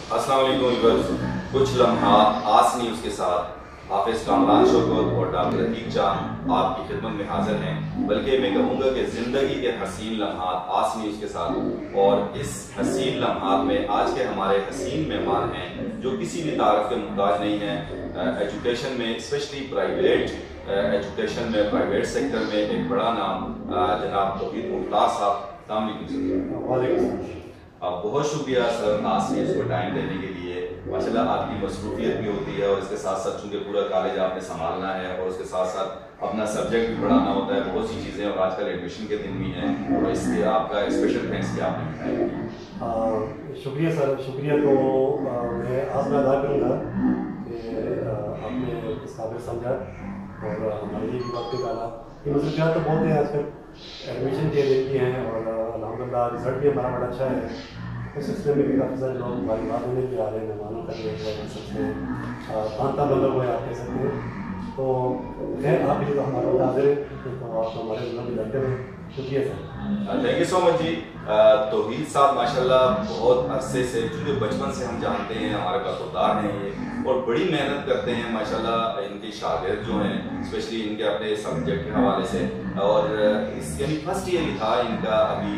अस्सलाम वालेकुम व्यूअर्स, कुछ लम्हात आस न्यूज़ के साथ हाफिज कामरान शौकत और डॉक्टर अतीक चांद आपकी खिदमत में हाजिर हैं। बल्कि मैं कहूँगा कि ज़िंदगी के हसीन लम्हात आस न्यूज़ के साथ, और इस हसीन लम्हात में आज के हमारे हसीन मेहमान हैं जो किसी भी तारीफ के मुहताज नहीं हैं। एजुकेशन में, स्पेशली प्राइवेट एजुकेशन में, प्राइवेट सेक्टर में एक बड़ा नाम जनाब तौहीद मुमताज़ साहब। बहुत शुक्रिया सर आज ने इसको टाइम देने के लिए। माशाल्लाह आपकी मसरूफियत भी होती है और इसके साथ साथ चूँकि पूरा कॉलेज आपने संभालना है और उसके साथ साथ अपना सब्जेक्ट भी पढ़ाना होता है, बहुत सी चीज़ें, और आजकल एडमिशन के दिन भी हैं, और इसलिए आपका स्पेशल थैंक्स कि आपने बताया। शुक्रिया सर, शुक्रिया। तो मैं आज मैं अदा करूँगा कि आपने इस काबिल समझा और हमारे लिए भी वक्त निकाला। कि मसरूफियात तो बहुत हैं आजकल, एडमिशन के लिए भी हैं और अल्हम्दुलिल्लाह रिज़ल्ट भी हमारा बड़ा अच्छा है। इस सिलसिले में भी काफ़ी सारे लोग हमारी बात होने भी आ रहे हैं, मेहमानों का भी सकते हैं, तांता बंदा हुए आप कह सकते हैं। तो खैर आप भी तो हमारा हाजिर है, तो आप हमारे भी लड़ते हैं। शुक्रिया sir. Thank you so much जी। तौहीद साहब माशाल्लाह बहुत अरसे से, चूँकि बचपन से हम जानते हैं, हमारे पासदार हैं ये, और बड़ी मेहनत करते हैं माशाल्लाह। इनके शागिर्द जो हैं, स्पेशली इनके अपने सब्जेक्ट के हवाले से, और इस यानी फर्स्ट ईयर ही था इनका, अभी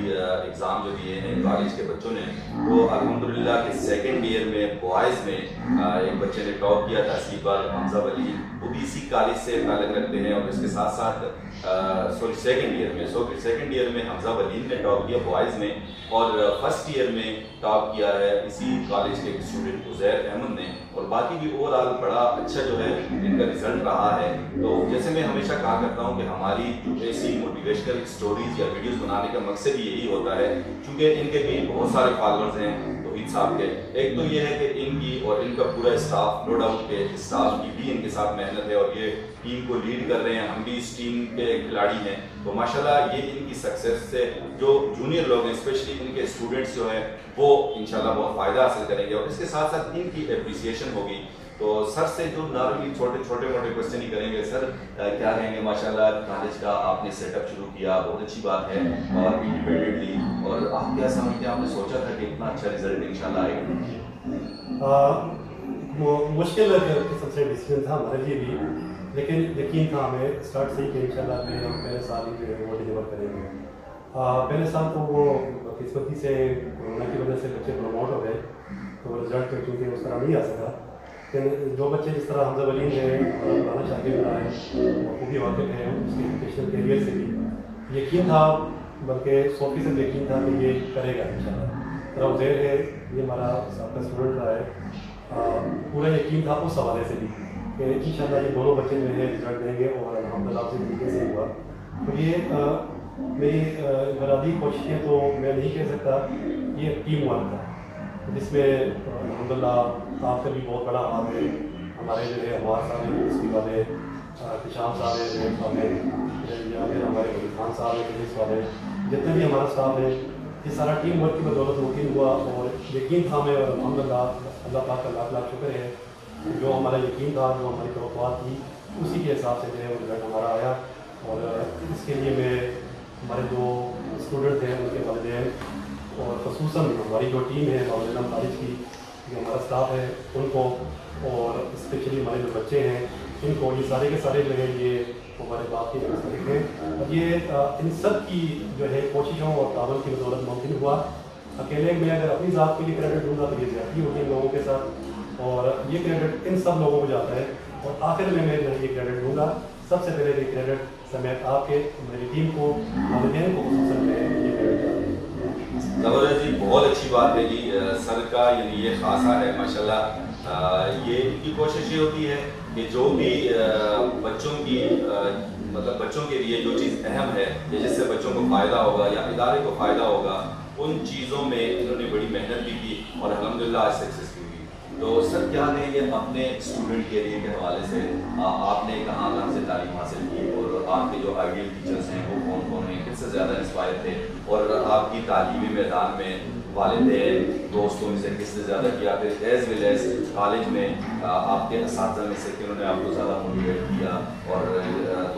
एग्ज़ाम जो दिए हैं कॉलेज के बच्चों ने, तो अल्हम्दुलिल्लाह के सेकेंड ईयर में बॉयज़ में एक बच्चे ने टॉप किया था, सीबाल हमजा वली, वो भी इसी कॉलेज से ताल्लुक़ रखते हैं। और इसके साथ साथ सेकेंड ईयर में हमजा वलीद ने टॉप किया बॉयज़ में, और फर्स्ट ईयर में टॉप किया है इसी कॉलेज के एक स्टूडेंट उज़ैर अहमद ने, और बाकी भी ओवरऑल बड़ा अच्छा जो है इनका रिजल्ट रहा है। तो जैसे मैं हमेशा कहा करता हूँ कि हमारी जो ऐसी मोटिवेशनल स्टोरीज या वीडियोस बनाने का मकसद यही होता है, क्योंकि इनके भी बहुत सारे फॉलोअर्स हैं तौहीद साहब के। एक तो ये है कि इनकी और इनका पूरा स्टाफ, नो डाउट के स्टाफ की भी इनके साथ मेहनत है, और ये टीम को लीड कर रहे हैं, हम भी इस टीम के खिलाड़ी हैं। तो माशाल्लाह ये इनकी सक्सेस से जो जूनियर लोग हैं, स्पेशली इनके स्टूडेंट्स जो हैं, वो इंशाल्लाह बहुत फ़ायदा हासिल करेंगे, और इसके साथ साथ इनकी एप्रिसिएशन होगी। तो सर से जो नॉर्मली छोटे मोटे क्वेश्चन ही करेंगे। सर क्या कहेंगे, माशाल्लाह कॉलेज का आपने सेटअप शुरू किया, बहुत अच्छी बात है, और इंडिपेंडेंटली, और आप क्या समझते हैं, आपने सोचा था कि इतना अच्छा रिजल्ट इंशाल्लाह आएगा? मुश्किल किस्म से डिसीजन था हमारे लिए भी, लेकिन यकीन था हमें स्टार्ट से ही कि इंशाल्लाह में हम पहले साल ही जो है वो डिलीवर करेंगे। पहले साल तो वो किस्मती से कोरोना की वजह से बच्चे प्रमोट हो गए, तो रिजल्ट क्योंकि उस तरह नहीं आ सका। लेकिन जो बच्चे जिस तरह हमजा वली ने हमारा पुराना शागिर्द रहा है, वो भी वाकिफ है उसके एजुकेशनल कैरियर से भी यकीन था, बल्कि 100% यकीन था कि ये करेगा इंशाल्लाह। तो उज़ैर है, ये हमारा सबका स्टूडेंट रहा है, पूरा यकीन था उस हवाले से भी कि इंशाल्लाह ये दोनों बच्चे जो है रिजल्ट देंगे, और अल्हम्दुलिल्लाह से तरीके से हुआ। तो ये मेरी इनफरादी कोशिश है, तो मैं नहीं कह सकता, ये टीम वर्क था जिसमें अल्हम्दुलिल्लाह आपका भी बहुत बड़ा हाथ है। हमारे जो है हमारे साहब हैं यूनिवर्सिटी वाले, किशान साहब हैं, या फिर हमारे वली खान साहब हैं पुलिस वाले, जितने भी हमारा स्टाफ है, ये सारा टीम वर्क की बदौलत मुमकिन हुआ। और यकीन था हमें, और अल्हम्दुलिल्लाह अल्लाह पाक का लाख लाख शुक्र है, जो हमारा यकीन था, जो हमारी तवक्कुआत थी, उसी के हिसाब से जो है वो रिजल्ट हमारा आया। और इसके लिए मैं हमारे जो स्टूडेंट हैं उनके वालिदैन, और ख़ुसूसन हमारी जो टीम है मौलाना कॉलेज की, जो हमारा स्टाफ है उनको, और स्पेशली हमारे जो बच्चे हैं इनको, ये सारे के सारे जो है ये हमारे बाप के मुस्तहिक हैं। और ये इन सब की जो है कोशिशों और ताबन की बदौलत मुमकिन हुआ। अकेले मैं अगर अपनी ज़ात के लिए क्रेडिट दूँगा तो ये ज़्यादती होगी इन लोगों के साथ, और ये क्रेडिट इन सब लोगों को जाता है। और आखिर में मैं ये क्रेडिट दूँगा, सबसे पहले ये क्रेडिट समेत आपके, मेरी टीम को, वालिदैन को ख़ुसूसन मैं ये क्रेडिट जाता है। ज़बरदस्त जी, बहुत अच्छी बात है जी। सर का यानी ये खासा है माशाल्लाह। ये इनकी कोशिश ये होती है कि जो भी बच्चों की मतलब बच्चों के लिए जो चीज़ अहम है, या जिससे बच्चों को फ़ायदा होगा या इदारे को फ़ायदा होगा, उन चीज़ों में इन्होंने बड़ी मेहनत भी की, और अल्हम्दुलिल्लाह आज सक्सेस भी हुई। तो सर क्या कहेंगे अपने स्टूडेंट कैरियर के हवाले से, आपने कहाँ से तालीम हासिल की, और आपके जो आइडियल टीचर्स हैं वो कौन कौन हैं, किससे ज़्यादा इंस्पायर थे, और आपकी तालीमी मैदान में वालिदैन दोस्तों में से किसने ज़्यादा किया, फिर एज वेल एज कॉलेज में आपके असातिज़ा में से किन्होंने आपको ज़्यादा मोटिवेट किया, और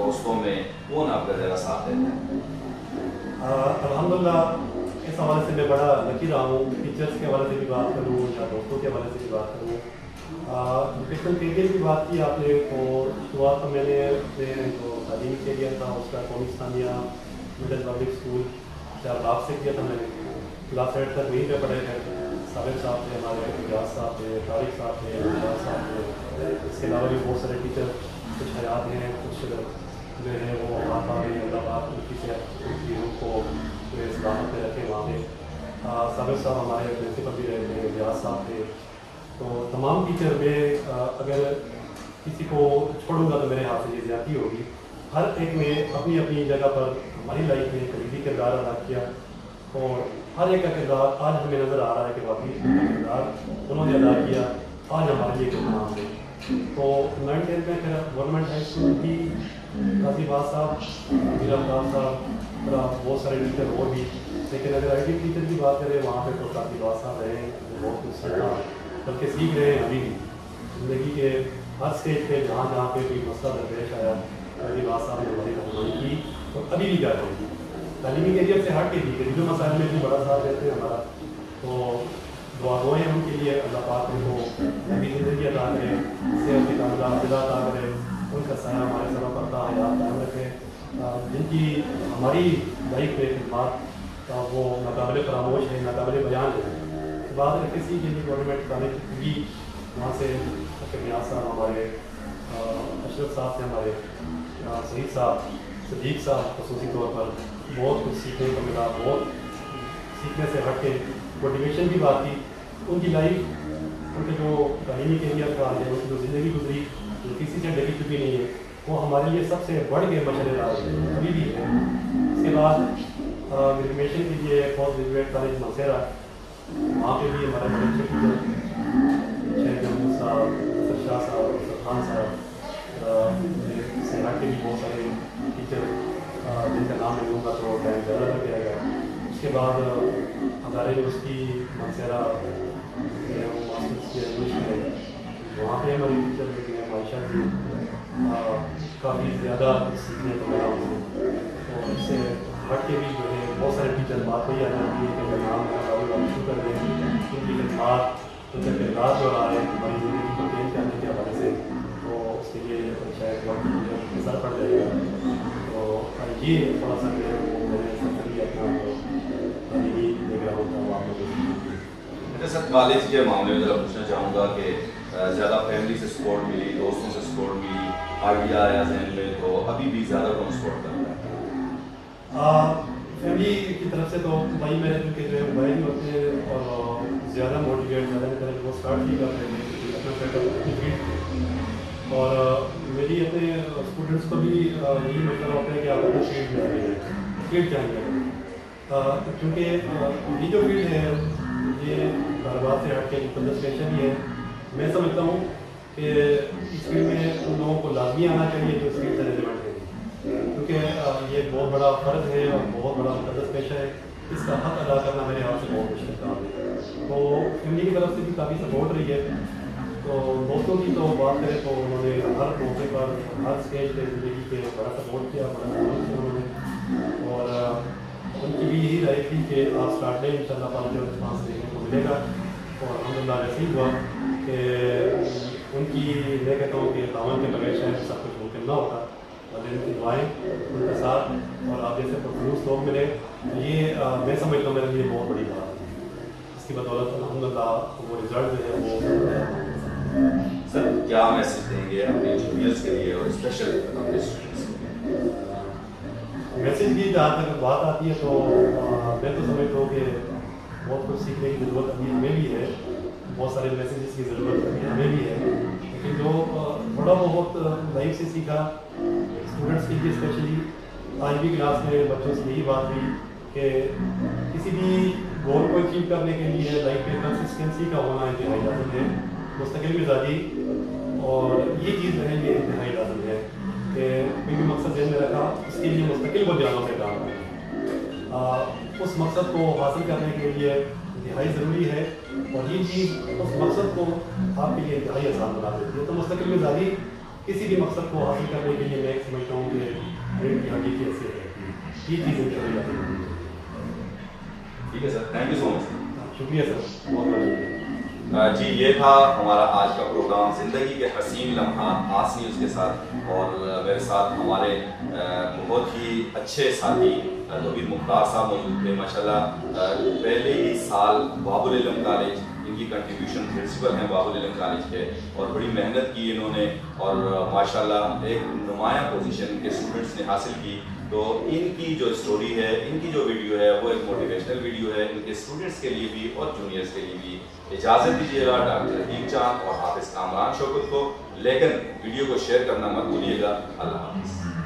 दोस्तों में कौन आपका ज़्यादा साथ देता है? अल्हम्दुलिल्लाह इस हवाले से मैं बड़ा लकी रहा हूँ। टीचर्स के हवाले से भी बात करूँ या दोस्तों के हवाले से भी बात करूँ। वोकेशनल कैरियर की बात की आपने, तो शुरुआत तो मैंने अपने जो तालीमी कैरियर था उसका Qaumi Islamia middle public school Shahbagh से किया था। मैंने क्लास 8 तक वहीं पर पढ़े थे। साबिर साहब थे हमारे, इजाज साहब थे, तारिक साहब थे, इजाज साहब थे। इसके अलावा भी बहुत सारे टीचर कुछ हयात हैं, कुछ जो है वो वहाँ पर अल्लाह पाक उनकी सेहत उनकी रूह को सलामत में रखे वहाँ पे। साबिर साहब हमारे प्रिंसिपल भी रहे थे, इजाज साहब थे। तो तमाम टीचर में अगर किसी को छोड़ूंगा तो मेरे हाथ से ये ज़्यादती होगी। हर एक ने अपनी अपनी जगह पर हमारी लाइफ में कलीदी किरदार अदा किया और हर एक का किरदार आज हमें नज़र आ रहा है कि वाकई उनका किरदार उन्होंने अदा किया, आज हमारे लिए कितना नाम है। तो 9th-10th में फिर गवर्नमेंट हाई स्कूल की गाजीबाद साहब, मीरा साहब, बहुत सारे टीचर और भी। लेकिन अगर आई टी टीचर की बात करें वहाँ पे तो गाजीबाद साहब रहे, बहुत कुछ सीखा, बल्कि सीख रहे हैं अभी भी। ज़िंदगी के हर स्टेज पे जहाँ जहाँ पे कोई मसला दरपेश आया, गाजीबाद साहब ने हमारी रहनुमाई की और अभी भी कर रहे हैं। तालीमी कैरियर से हट के भी जो मसाइल में भी बड़ा साथ देते हैं हमारा, तो दुआ गो हैं उनके लिए। अल्लाह पाक उनको लंबी ज़िंदगी अता करे, सेहत की कामयाबी अता करे, उनका साया हमारे सरों पर कायम रखे। जिनकी हमारी लाइफ में खिदमत वो नाकाबिले फरामोश है, नाकाबिले बयान है। बात रखे सी के लिए गवर्नमेंट कॉलेज भी, वहाँ से नियाज साहब हमारे, अशरफ साहब से हमारे, शहीद साहब, सदीक साहब खसूसी तौर पर बहुत कुछ सीखने को मिला। बहुत सीखने से हट के मोटिवेशन की बात की, उनकी लाइफ, उनके जो तालीमी कैरियर का है, उनकी जो ज़िंदगी गुजरी जो किसी से ढकी चुकी नहीं है, वो हमारे लिए सबसे बढ़ के मशलेदार अभी भी है। इसके बाद ग्रेजुएशन के लिए पोस्ट ग्रेजुएट कॉलेज मौसेरा, वहाँ पे भी हमारे बड़े अच्छे टीचर शेख महमूद साहब, असद शाह साहब, असद खान साहब, से हट के भी बहुत सारे टीचर जिनका नाम मैं लूँगा तो टाइम ज़्यादा लग जाएगा। उसके बाद हमारे यूनिवर्सिटी मौसेरा मास्टर्स की एडमिशन है, वहाँ पे हमारी टीचर लेकिन मायशा जी काफ़ी ज़्यादा सीखने को मिला उनसे। तो इससे हट के भी जो है बहुत सारे टीचर बात वही आ जाती है कि नाम शुरू कर दें, उनकी खिदमत, उनका किरदार जो रहा है हमारी ज़िंदगी को चेंज करने के हवाले से, तो उसके लिए शायद बहुत असर पड़ जाएगा। तो ये थोड़ा सा जो है वो मैंने सफर अपना तालीमी बैकग्राउंड था वो आप लोगों को। सर कॉलेज के मामले में ज़रा पूछना चाहूँगा कि ज़्यादा फैमिली से सपोर्ट मिली, दोस्तों से सपोर्ट मिली, आइडिया आया जहन में, तो अभी भी ज़्यादा कौन सपोर्ट करता है? फैमिली की तरफ से तो भाई मेरे के जो है भाई भी होते हैं और ज़्यादा मोटिवेट ज़्यादा की तरफ वो स्टार्ट भी कर रहे हैं अपना सेटअप। और मेरी अपने स्टूडेंट्स को भी यही मतलब होता है कि आप अपना फील्ड में आइए, फील्ड चाहिए, क्योंकि ये जो फील्ड है ये कारोबार से हट के मुकद्दस पेशा भी है। मैं समझता हूँ कि इस फील्ड में उन लोगों को लाजमी आना चाहिए जो इस फील्ड से रिलेवेंट है, क्योंकि ये बहुत बड़ा फ़र्ज है और बहुत बड़ा मुकद्दस पेशा है। इसका हक अदा करना मेरे हाथ से बहुत मुश्किल काम है। तो फैमिली की तरफ से भी काफ़ी सपोर्ट रही है। तो दोस्तों की तो बात करें तो उन्होंने हर मौके पर हर स्टेज पे ज़िंदगी के बड़ा सपोर्ट किया, बड़ा सपोर्ट किया उन्होंने। और उनकी भी यही राय थी कि आप स्टार्ट लें, इंशाल्लाह पाँच रिस्पांस देखने को मिलेगा। और अल्हम्दुलिल्लाह ऐसे ही हुआ कि उनकी मैं कहता हूँ कि दामन के बगैर शायद सब कुछ मुमकिन ना होता। और उनकी दुआएँ, उनका साथ और आप जैसे परफ्यूज लोग मिले, ये मैं समझता हूँ मेरे लिए बहुत बड़ी बात है। इसकी बदौलत अल्हम्दुलिल्लाह वो रिजल्ट जो है वो। सर क्या मैसेज देंगे अपने जूनियर्स के लिए और स्पेशल अपने स्टूडेंट्स के लिए? मैसेज की जहाँ तक बात आती है तो मैं तो समझता हूँ कि बहुत कुछ सीखने की ज़रूरत अभी हमें भी है, बहुत सारे मैसेजेस की ज़रूरत अभी हमें भी है। लेकिन जो थोड़ा बहुत लाइफ से सीखा स्टूडेंट्स के लिए स्पेशली, आज भी क्लास में बच्चों से यही बात हुई कि किसी भी गोल को अचीव करने के लिए लाइफ में कंसिस्टेंसी का होना इंतहाई लाज़िम है, मुस्तकिल मिजाजी, और ये चीज़ है ये इंतहाई लाज़िम है कि कोई भी मकसद ज़हन में रखा उसके लिए मुस्तकिल वो जानों से काम करें। उस मकसद को हासिल करने के लिए इंतहाई ज़रूरी है और ये चीज़ उस मकसद को आपके लिए इंतहाई आसान बना देती है। तो मुस्तकिल मिजाजी किसी भी मकसद को हासिल करने के लिए मैं समझता हूँ कि हड्डी की हैसियत है, ये चीज़ इंतहाई लाज़िम है। ठीक है sir, thank you so much. शुक्रिया सर, बहुत बहुत शुक्रिया। जी, ये था हमारा आज का प्रोग्राम ज़िंदगी के हसीन लम्हात आसनी उसके साथ, और मेरे साथ हमारे बहुत ही अच्छे साथी नवीद मुख्तार साहब मौजूद थे। माशाल्लाह पहले ही साल बाबुल इल्म कॉलेज, इनकी कंट्रीब्यूशन प्रिंसिपल हैं बाबुल इल्म कॉलेज के, और बड़ी मेहनत की इन्होंने, और माशाल्लाह एक नुमाया पोजीशन के स्टूडेंट्स ने हासिल की। तो इनकी जो स्टोरी है, इनकी जो वीडियो है, वो एक मोटिवेशनल वीडियो है इनके स्टूडेंट्स के लिए भी और जूनियर्स के लिए भी। इजाज़त दीजिएगा डॉक्टर हकीम चांद और हाफिज़ कामरान शौकत को, लेकिन वीडियो को शेयर करना मत भूलिएगा। अल्लाह हाफ़िज़।